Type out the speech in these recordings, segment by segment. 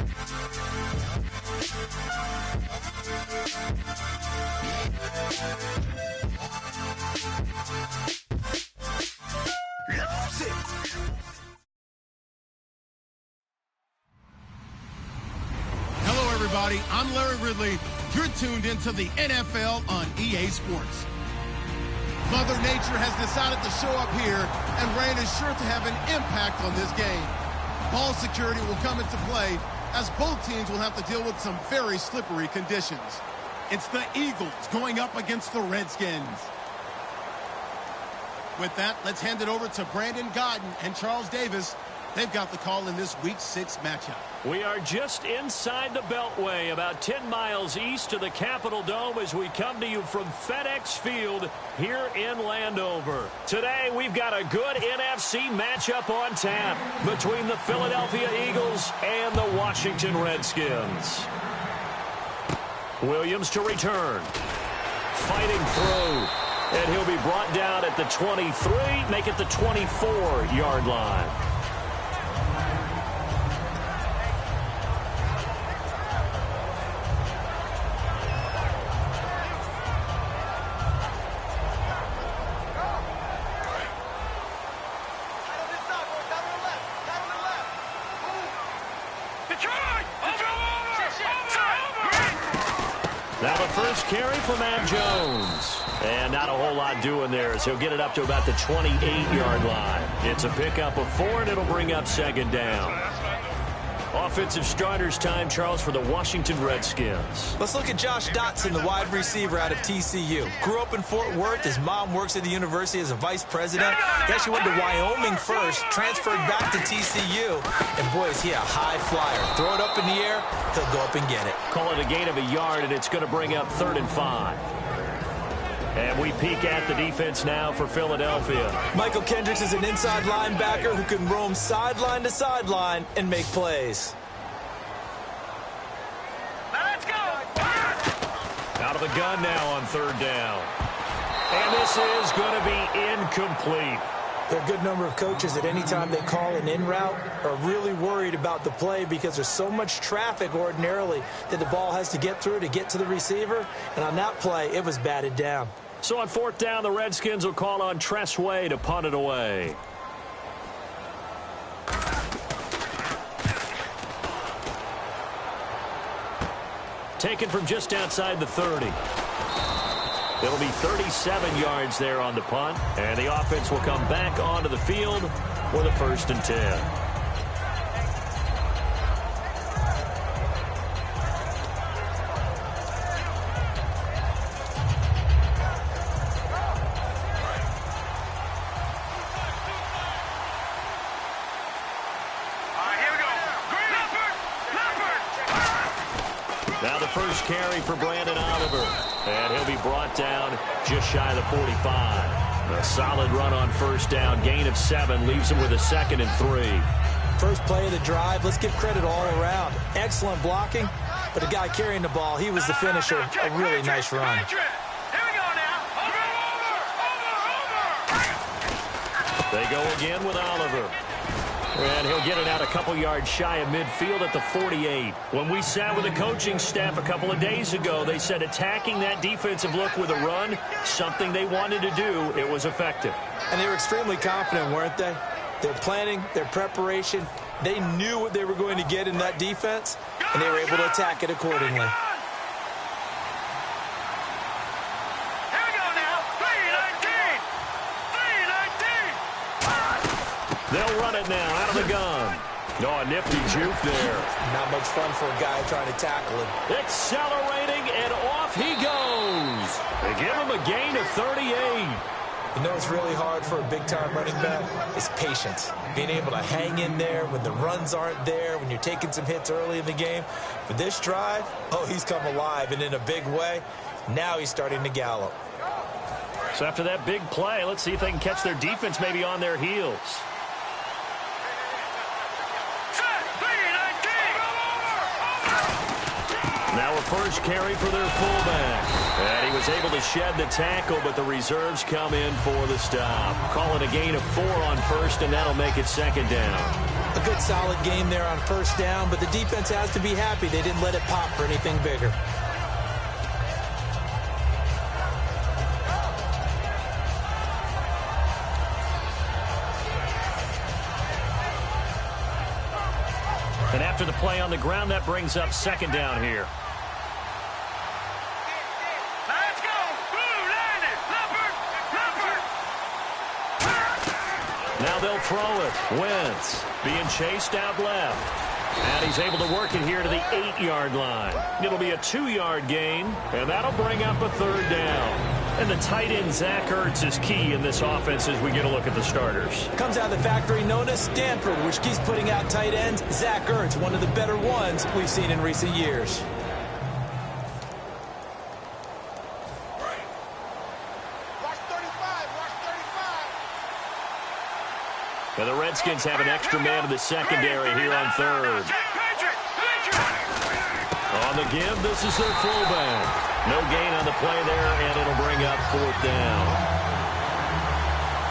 Hello, everybody. I'm Larry Ridley. You're tuned into the NFL on EA Sports. Mother Nature has decided to show up here, and rain is sure to have an impact on this game. Ball security will come into play, as both teams will have to deal with some very slippery conditions. It's the Eagles going up against the Redskins. With that, let's hand it over to Brandon Godden and Charles Davis. They've got the call in this Week 6 matchup. We are just inside the Beltway, about 10 miles east of the Capitol Dome as we come to you from FedEx Field here in Landover. Today, we've got a good NFC matchup on tap between the Philadelphia Eagles and the Washington Redskins. Williams to return. Fighting through. And he'll be brought down at the 23, make it the 24-yard line. Now the first carry for Matt Jones. And not a whole lot doing there as he'll get it up to about the 28-yard line. It's a pickup of 4, and it'll bring up second down. Offensive starters time, Charles, for the Washington Redskins. Let's look at Josh Dotson, the wide receiver out of TCU. Grew up in Fort Worth. His mom works at the university as a vice president. He actually went to Wyoming first, transferred back to TCU. And, boy, is he a high flyer. Throw it up in the air, he'll go up and get it. Call it a gain of a yard, and it's going to bring up 3rd and 5. And we peek at the defense now for Philadelphia. Michael Kendricks is an inside linebacker who can roam sideline to sideline and make plays. Let's go! Out of the gun now on 3rd down. And this is going to be incomplete. There are a good number of coaches that any time they call an in route are really worried about the play because there's so much traffic ordinarily that the ball has to get through to get to the receiver. And on that play, it was batted down. So on 4th down, the Redskins will call on Tress Way to punt it away. Taken from just outside the 30. It'll be 37 yards there on the punt, and the offense will come back onto the field with a 1st and 10. Now the first carry for Brandon Oliver. And he'll be brought down just shy of the 45. A solid run on 1st down. Gain of 7 leaves him with a 2nd and 3. First play of the drive. Let's give credit all around. Excellent blocking. But the guy carrying the ball, he was the finisher. A really nice run. Here we go now. Over. They go again with Oliver. And he'll get it out a couple yards shy of midfield at the 48. When we sat with the coaching staff a couple of days ago, they said attacking that defensive look with a run, something they wanted to do, it was effective. And they were extremely confident, weren't they? Their planning, their preparation, they knew what they were going to get in that defense, and they were able to attack it accordingly. They'll run it now out of the gun. Oh, a nifty juke there. Not much fun for a guy trying to tackle him. Accelerating, and off he goes. They give him a gain of 38. You know what's really hard for a big-time running back? Is patience. Being able to hang in there when the runs aren't there, when you're taking some hits early in the game. For this drive, oh, he's come alive, and in a big way. Now he's starting to gallop. So after that big play, let's see if they can catch their defense maybe on their heels. Now a first carry for their fullback. And he was able to shed the tackle, but the reserves come in for the stop. Call it a gain of 4 on 1st, and that'll make it 2nd down. A good solid game there on first down, but the defense has to be happy they didn't let it pop for anything bigger. And after the play on the ground, that brings up second down here. Let's go! Now they'll throw it. Wentz being chased out left. And he's able to work it here to the 8-yard line. It'll be a 2-yard gain, and that'll bring up a third down. And the tight end, Zach Ertz, is key in this offense as we get a look at the starters. Comes out of the factory known as Stanford, which keeps putting out tight ends. Zach Ertz, one of the better ones we've seen in recent years. And the Redskins have an extra man in the secondary here on third. On the give, this is their fullback. No gain on the play there, and it'll bring up fourth down.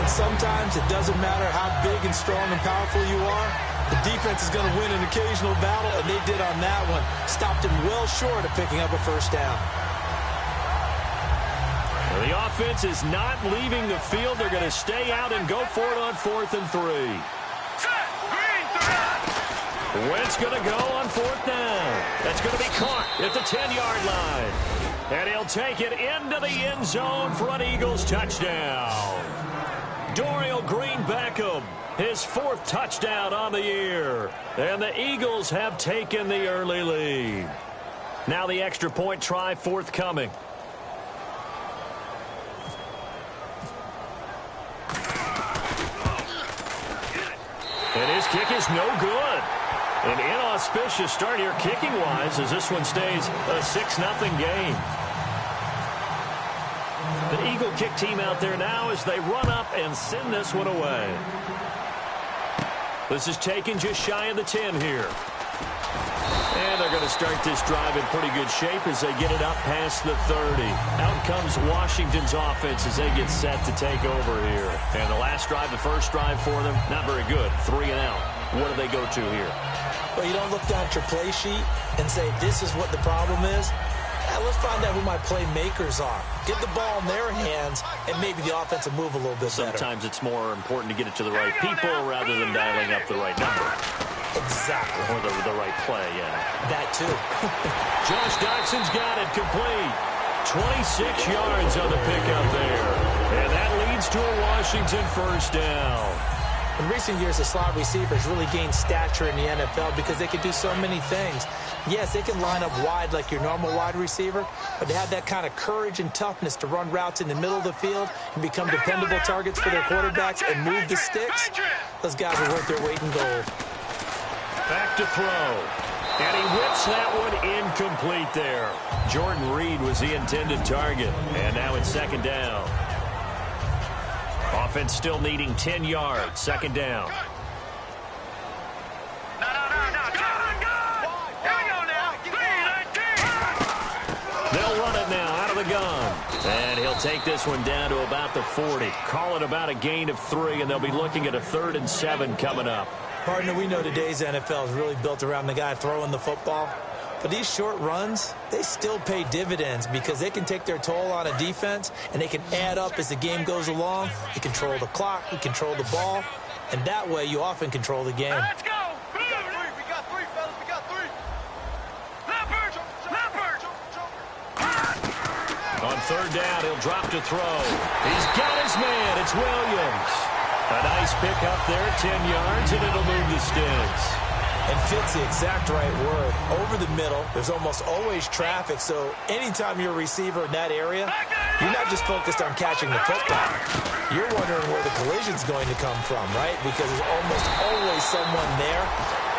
And sometimes it doesn't matter how big and strong and powerful you are. The defense is going to win an occasional battle, and they did on that one. Stopped him well short of picking up a first down. Well, the offense is not leaving the field. They're going to stay out and go for it on 4th and 3. Wentz going to go on 4th down. That's going to be caught at the 10-yard line. And he'll take it into the end zone for an Eagles touchdown. Dorial Green-Beckham, his 4th touchdown on the year. And the Eagles have taken the early lead. Now the extra point try forthcoming. And his kick is no good. An inauspicious start here kicking-wise as this one stays a 6-0 game. The Eagle kick team out there now as they run up and send this one away. This is taken just shy of the 10 here. And they're going to start this drive in pretty good shape as they get it up past the 30. Out comes Washington's offense as they get set to take over here. And the last drive, the first drive for them, not very good. 3 and out. What do they go to here? Well, you don't look down at your play sheet and say, this is what the problem is. Let's find out who my playmakers are. Get the ball in their hands, and maybe the offense will move a little bit better. Sometimes it's more important to get it to the right people rather than dialing up the right number. Exactly. Or the right play, yeah. That too. Josh Doxson's got it complete. 26 yards on the pickup there. And that leads to a Washington first down. In recent years, the slot receivers really gained stature in the NFL because they can do so many things. Yes, they can line up wide like your normal wide receiver, but they have that kind of courage and toughness to run routes in the middle of the field and become dependable targets for their quarterbacks and move the sticks. Those guys are worth their weight in gold. Back to throw. And he whips that one incomplete there. Jordan Reed was the intended target. And now it's second down. Offense still needing 10 yards. Second down. They'll run it now out of the gun. And he'll take this one down to about the 40. Call it about a gain of 3, and they'll be looking at a 3rd and 7 coming up. Partner, we know today's NFL is really built around the guy throwing the football. But these short runs, they still pay dividends because they can take their toll on a defense, and they can add up as the game goes along. You control the clock, you control the ball, and that way you often control the game. Let's go! We got three, fellas. We got 3. Leopard! On 3rd down, he'll drop to throw. He's got his man. It's Williams. A nice pick up there, 10 yards, and it'll move the sticks. And fits the exact right word. Over the middle, there's almost always traffic, so anytime you're a receiver in that area, you're not just focused on catching the football. You're wondering where the collision's going to come from, right? Because there's almost always someone there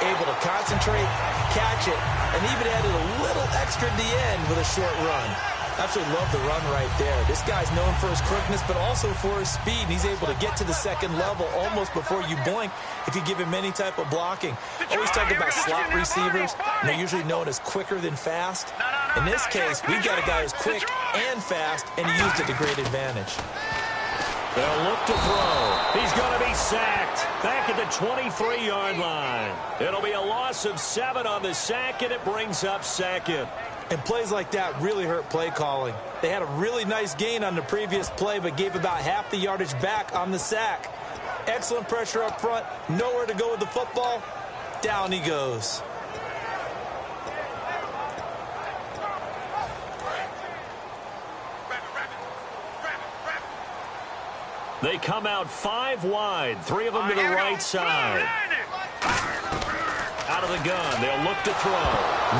able to concentrate, catch it, and even added a little extra at the end with a short run. Absolutely love the run right there. This guy's known for his quickness, but also for his speed. And he's able to get to the second level almost before you blink if you give him any type of blocking. Always talk about slot receivers, and they're usually known as quicker than fast. In this case, we've got a guy who's quick and fast, and he used it to great advantage. They'll look to throw. He's going to be sacked. back at the 23-yard line. It'll be a loss of 7 on the sack, and it brings up second. And plays like that really hurt play calling. They had a really nice gain on the previous play, but gave about half the yardage back on the sack. Excellent pressure up front. Nowhere to go with the football. Down he goes. They come out 5 wide, 3 of them to the right side. Out of the gun, they'll look to throw.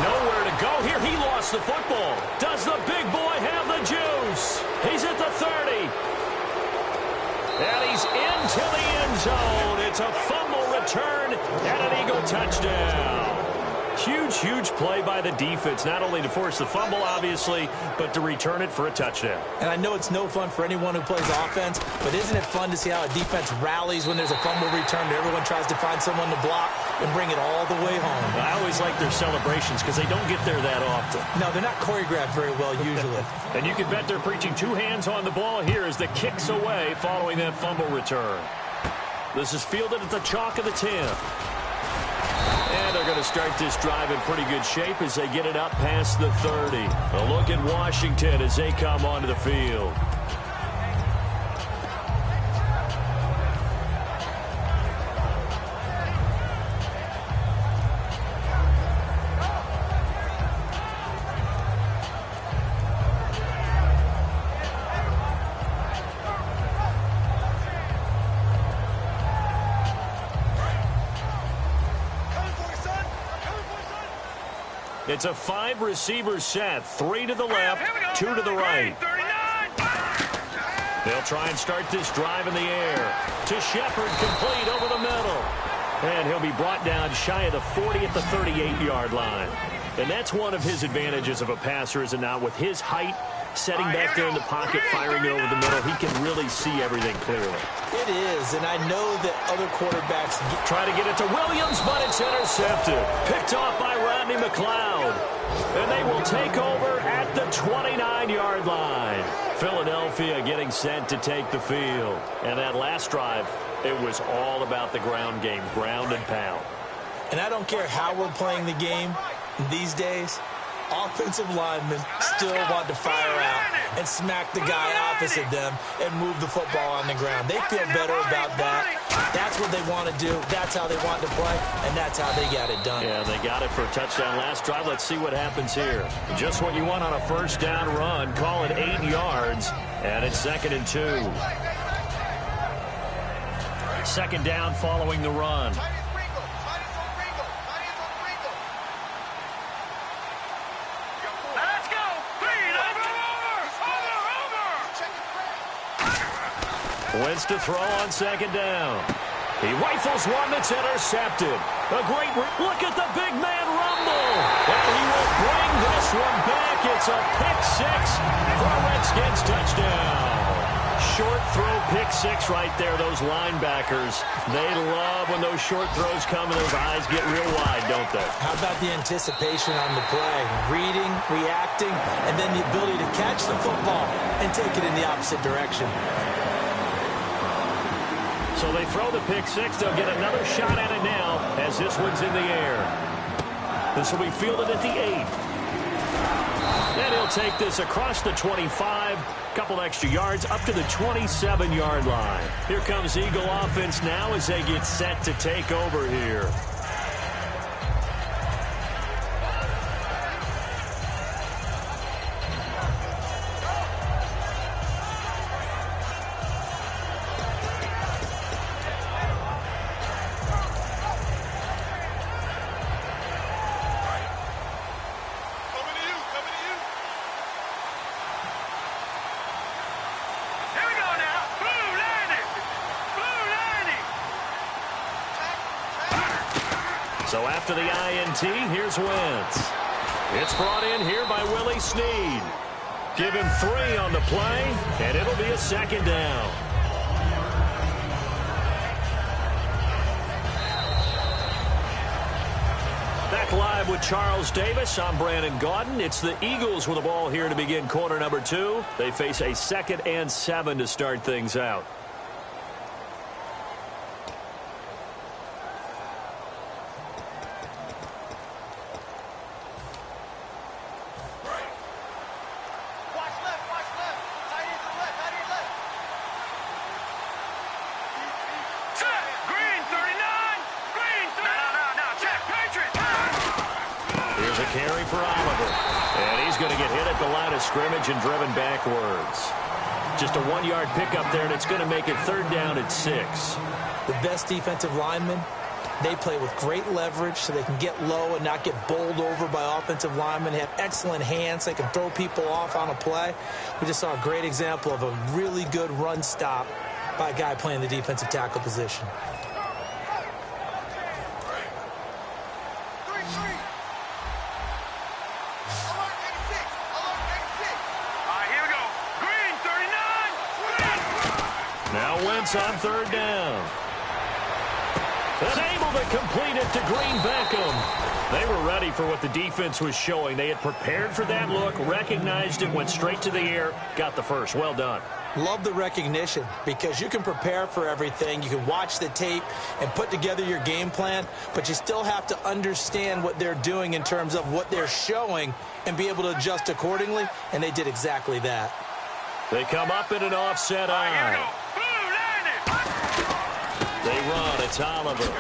Nowhere to go here. He lost the football. Does the big boy have the juice? He's at the 30. And he's into the end zone. It's a fumble return and an Eagle touchdown. Huge, huge play by the defense, not only to force the fumble, obviously, but to return it for a touchdown. And I know it's no fun for anyone who plays offense, but isn't it fun to see how a defense rallies when there's a fumble return and everyone tries to find someone to block and bring it all the way home? I always like their celebrations because they don't get there that often. No, they're not choreographed very well usually. And you can bet they're preaching 2 hands on the ball here as the kick's away following that fumble return. This is fielded at the chalk of the 10. And they're going to start this drive in pretty good shape as they get it up past the 30. A look at Washington as they come onto the field. It's a 5-receiver set. 3 to the left, 2 to the right. They'll try and start this drive in the air. To Shepard, complete over the middle. And he'll be brought down shy of the 40 at the 38-yard line. And that's one of his advantages of a passer, is it not? With his height, setting back there in the pocket, firing it over the middle, he can really see everything clearly. It is, and I know that other quarterbacks try to get it to Williams, but it's intercepted. Picked off by Rodney McLeod. And they will take over at the 29-yard line. Philadelphia getting set to take the field. And that last drive, it was all about the ground game, ground and pound. And I don't care how we're playing the game these days, offensive linemen still want to fire out and smack the guy opposite them and move the football on the ground. They feel better about that. That's what they want to do. That's how they want to play, and that's how they got it done. Yeah, they got it for a touchdown last drive. Let's see what happens here. Just what you want on a first down run. Call it 8 yards, and it's 2nd and 2. 2nd down following the run. Wentz to throw on 2nd down. He rifles one that's intercepted. A great look at the big man rumble. And he will bring this one back. It's a pick-6 for a Redskins touchdown. Short throw pick-6 right there. Those linebackers, they love when those short throws come and those eyes get real wide, don't they? How about the anticipation on the play? Reading, reacting, and then the ability to catch the football and take it in the opposite direction. So they throw the pick-6. They'll get another shot at it now as this one's in the air. This will be fielded at the 8. And he'll take this across the 25. Couple extra yards up to the 27-yard line. Here comes Eagle offense now as they get set to take over here. So after the INT, here's Wentz. It's brought in here by Willie Snead. Give him 3 on the play, and it'll be a 2nd down. Back live with Charles Davis. I'm Brandon Gaudin. It's the Eagles with the ball here to begin quarter number 2. They face a 2nd and 7 to start things out. carry for Oliver. And he's going to get hit at the line of scrimmage and driven backwards. Just a 1-yard pickup there, and it's going to make it 3rd down at 6. The best defensive linemen, they play with great leverage so they can get low and not get bowled over by offensive linemen. They have excellent hands. They can throw people off on a play. We just saw a great example of a really good run stop by a guy playing the defensive tackle position. Now Wentz on 3rd down. Unable to complete it to Green Beckham. They were ready for what the defense was showing. They had prepared for that look, recognized it, went straight to the air, got the first. Well done. Love the recognition because you can prepare for everything. You can watch the tape and put together your game plan, but you still have to understand what they're doing in terms of what they're showing and be able to adjust accordingly, and they did exactly that. They come up in an offset eye. They run. It's Oliver.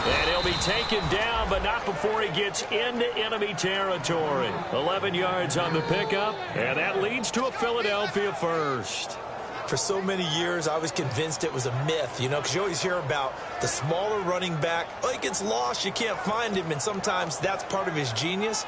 And he'll be taken down, but not before he gets into enemy territory. 11 yards on the pickup, and that leads to a Philadelphia first. For so many years, I was convinced it was a myth, because you always hear about the smaller running back. Oh, he gets lost, you can't find him, and sometimes that's part of his genius.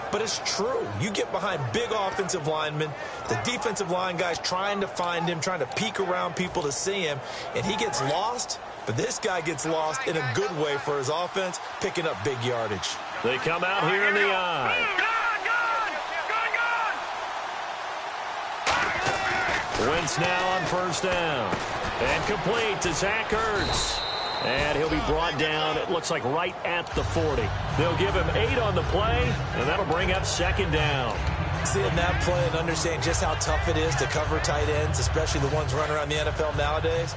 But it's true. You get behind big offensive linemen, the defensive line guys trying to find him, trying to peek around people to see him, and he gets lost. But this guy gets lost in a good way for his offense, picking up big yardage. They come out here in the eye. Wentz now on 1st down. And complete to Zach Ertz. And he'll be brought down, it looks like, right at the 40. They'll give him 8 on the play, and that'll bring up 2nd down. Seeing that play and understanding just how tough it is to cover tight ends, especially the ones running around the NFL nowadays,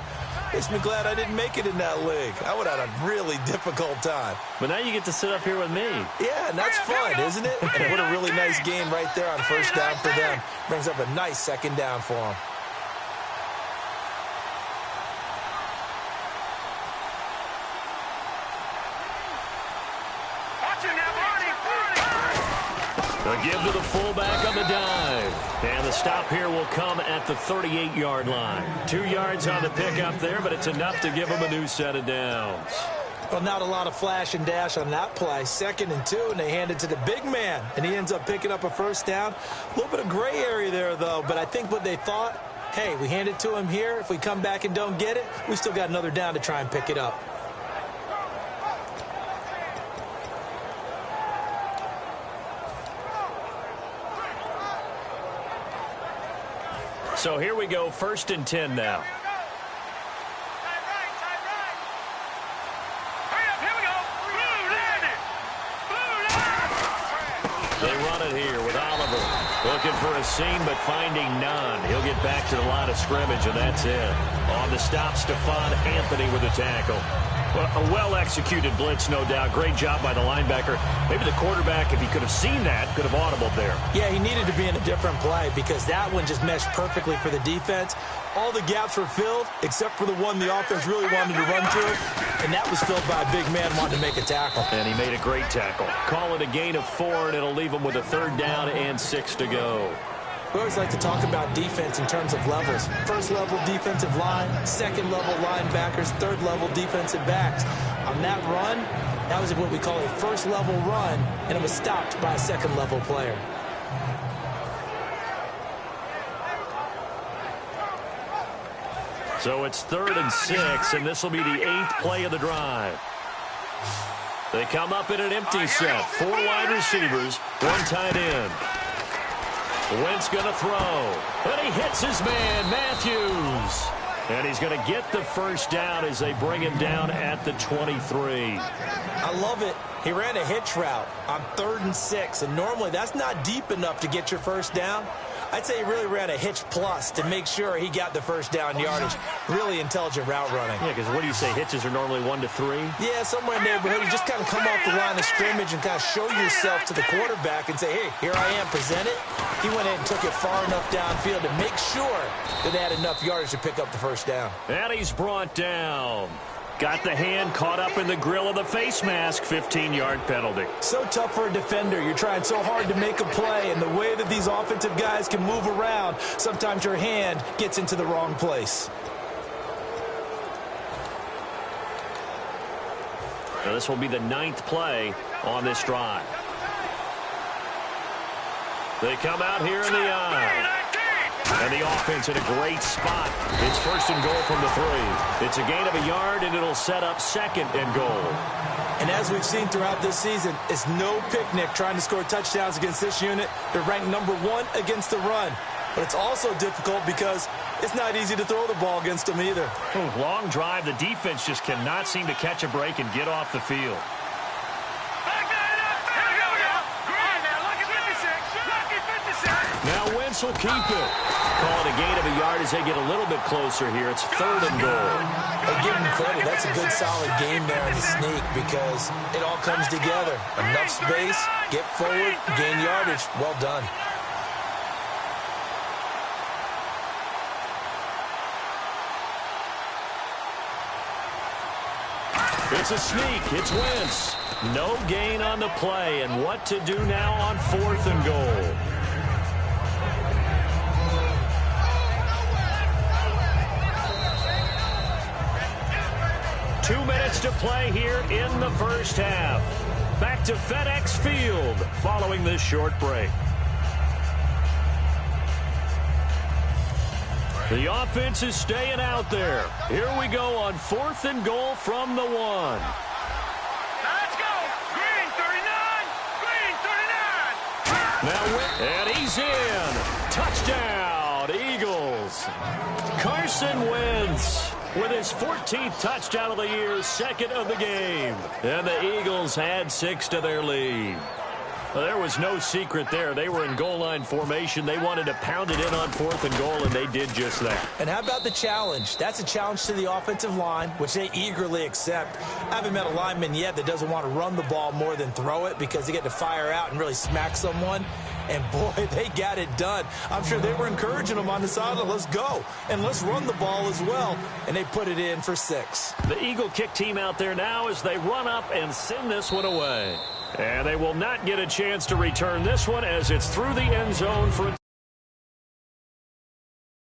makes me glad I didn't make it in that league. I would have had a really difficult time. But now you get to sit up here with me. Yeah, and that's fun, isn't it? And what a really nice game right there on 1st down for them. Brings up a nice 2nd down for them. They'll give to the fullback on the dive. And the stop here will come at the 38-yard line. 2 yards on the pickup there, but it's enough to give them a new set of downs. Well, not a lot of flash and dash on that play. 2nd and 2, and they hand it to the big man. And he ends up picking up a 1st down. A little bit of gray area there, though. But I think what they thought, hey, we hand it to him here. If we come back and don't get it, we still got another down to try and pick it up. So here we go, 1st and 10 now. They run it here with Oliver. Looking for a seam, but finding none. He'll get back to the line of scrimmage, and that's it. On the stop, Stephon Anthony with a tackle. Well, a well-executed blitz, no doubt. Great job by the linebacker. Maybe the quarterback, if he could have seen that, could have audibled there. Yeah, he needed to be in a different play because that one just meshed perfectly for the defense. All the gaps were filled except for the one the offense really wanted to run through, and that was filled by a big man wanting to make a tackle. And he made a great tackle. Call it a gain of 4, and it'll leave him with a 3rd down and 6 to go. We always like to talk about defense in terms of levels. 1st level defensive line, 2nd level linebackers, 3rd level defensive backs. On that run, that was what we call a 1st level run, and it was stopped by a 2nd level player. So it's 3rd and 6, and this will be the 8th play of the drive. They come up in an empty set. 4 wide receivers, 1 tight end. Wentz going to throw. And he hits his man, Matthews. And he's going to get the 1st down as they bring him down at the 23. I love it. He ran a hitch route on 3rd and 6, and normally that's not deep enough to get your 1st down. I'd say he really ran a hitch plus to make sure he got the 1st down yardage. Really intelligent route running. Yeah, because what do you say, hitches are normally 1 to 3? Yeah, somewhere in the neighborhood. You just kind of come off the line of scrimmage and kind of show yourself to the quarterback and say, hey, here I am, present it. He went in and took it far enough downfield to make sure that they had enough yardage to pick up the 1st down. And he's brought down. Got the hand caught up in the grill of the face mask. 15-yard penalty. So tough for a defender. You're trying so hard to make a play, and the way that these offensive guys can move around, sometimes your hand gets into the wrong place. Now this will be the 9th play on this drive. They come out here in the eye. And the offense in a great spot. It's 1st and goal from the 3. It's a gain of a yard, and it'll set up 2nd and goal. And as we've seen throughout this season, it's no picnic trying to score touchdowns against this unit. They're ranked number 1 against the run. But it's also difficult because it's not easy to throw the ball against them either. Long drive. The defense just cannot seem to catch a break and get off the field. Now Wentz will keep it. Call it a gain of a yard as they get a little bit closer here. It's 3rd and goal. I give him credit. That's a good, solid game there in the sneak because it all comes together. Enough space, get forward, gain yardage. Well done. It's a sneak. It's Wentz. No gain on the play. And what to do now on 4th and goal? Two minutes to play here in the first half. Back to FedEx Field following this short break. The offense is staying out there. Here we go on 4th and goal from the 1. Let's go. Green 39. Green 39. Now, and he's in. Touchdown, Eagles. Carson Wentz with his 14th touchdown of the year, 2nd of the game. And the Eagles add 6 to their lead. Well, there was no secret there. They were in goal line formation. They wanted to pound it in on 4th and goal, and they did just that. And how about the challenge? That's a challenge to the offensive line, which they eagerly accept. I haven't met a lineman yet that doesn't want to run the ball more than throw it because they get to fire out and really smack someone. And, boy, they got it done. I'm sure they were encouraging them on the sideline. Let's go. And let's run the ball as well. And they put it in for 6. The Eagle kick team out there now as they run up and send this one away. And they will not get a chance to return this one as it's through the end zone for